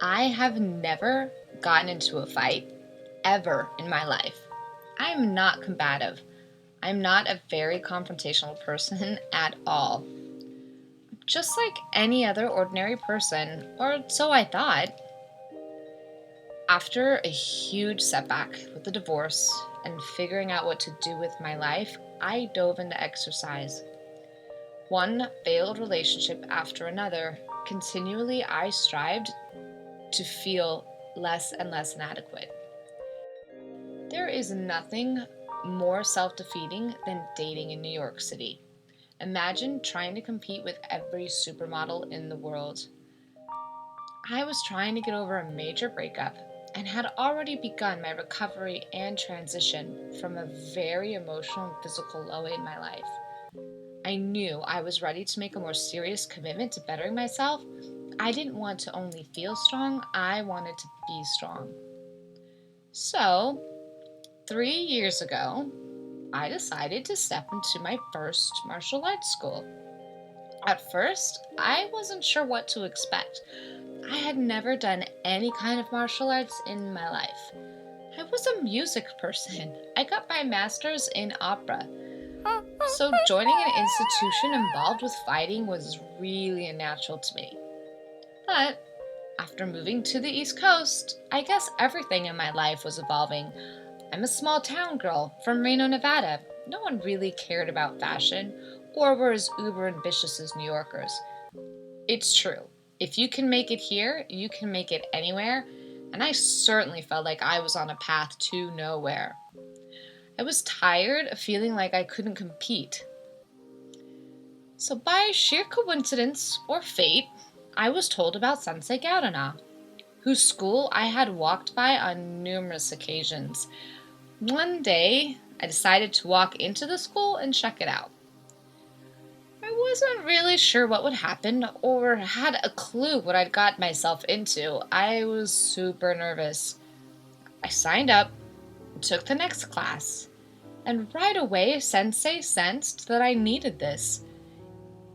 I have never gotten into a fight ever in my life. I am not combative. I'm not a very confrontational person at all. Just like any other ordinary person, or so I thought. After a huge setback with the divorce and figuring out what to do with my life, I dove into exercise. One failed relationship after another, continually I strived to feel less and less inadequate. There is nothing more self-defeating than dating in New York City. Imagine trying to compete with every supermodel in the world. I was trying to get over a major breakup and had already begun my recovery and transition from a very emotional and physical low in my life. I knew I was ready to make a more serious commitment to bettering myself. I didn't want to only feel strong, I wanted to be strong. So, 3 years ago, I decided to step into my first martial arts school. At first, I wasn't sure what to expect. I had never done any kind of martial arts in my life. I was a music person. I got my master's in opera. So joining an institution involved with fighting was really unnatural to me. But after moving to the East Coast, I guess everything in my life was evolving. I'm a small town girl from Reno, Nevada. No one really cared about fashion or were as uber ambitious as New Yorkers. It's true. If you can make it here, you can make it anywhere, and I certainly felt like I was on a path to nowhere. I was tired of feeling like I couldn't compete. So by sheer coincidence or fate, I was told about Sensei Garuna, whose school I had walked by on numerous occasions. One day, I decided to walk into the school and check it out. I wasn't really sure what would happen or had a clue what I'd got myself into. I was super nervous. I signed up, took the next class, and right away Sensei sensed that I needed this.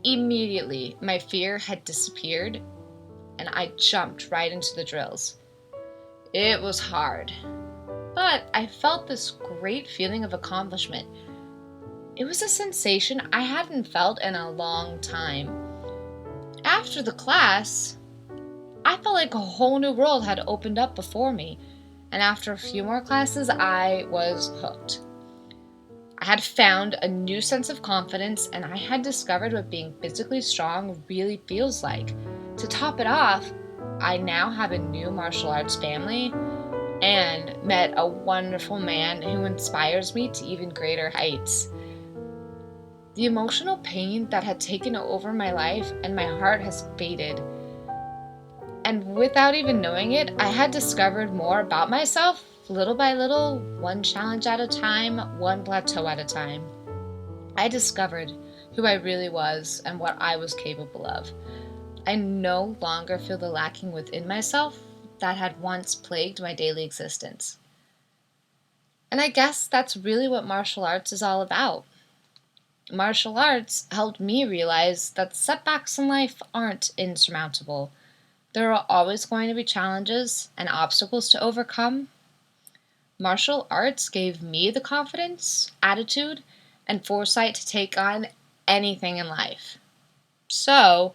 Immediately, my fear had disappeared, and I jumped right into the drills. It was hard, but I felt this great feeling of accomplishment. It was a sensation I hadn't felt in a long time. After the class, I felt like a whole new world had opened up before me, and after a few more classes, I was hooked. I had found a new sense of confidence, and I had discovered what being physically strong really feels like. To top it off, I now have a new martial arts family and met a wonderful man who inspires me to even greater heights. The emotional pain that had taken over my life and my heart has faded. And without even knowing it, I had discovered more about myself, little by little, one challenge at a time, one plateau at a time. I discovered who I really was and what I was capable of. I no longer feel the lacking within myself that had once plagued my daily existence. And I guess that's really what martial arts is all about. Martial arts helped me realize that setbacks in life aren't insurmountable. There are always going to be challenges and obstacles to overcome. Martial arts gave me the confidence, attitude, and foresight to take on anything in life. So,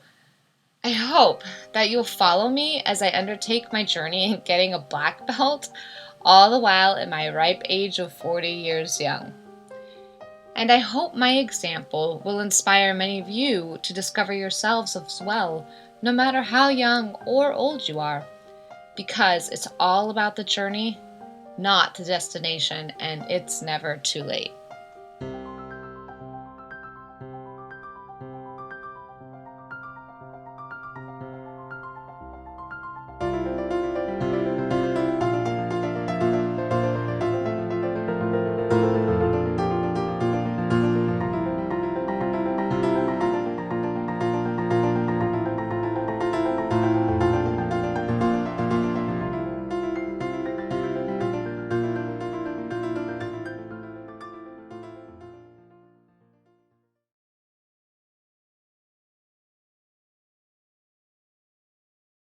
I hope that you'll follow me as I undertake my journey in getting a black belt, all the while at my ripe age of 40 years young. And I hope my example will inspire many of you to discover yourselves as well, no matter how young or old you are, because it's all about the journey, not the destination, and it's never too late.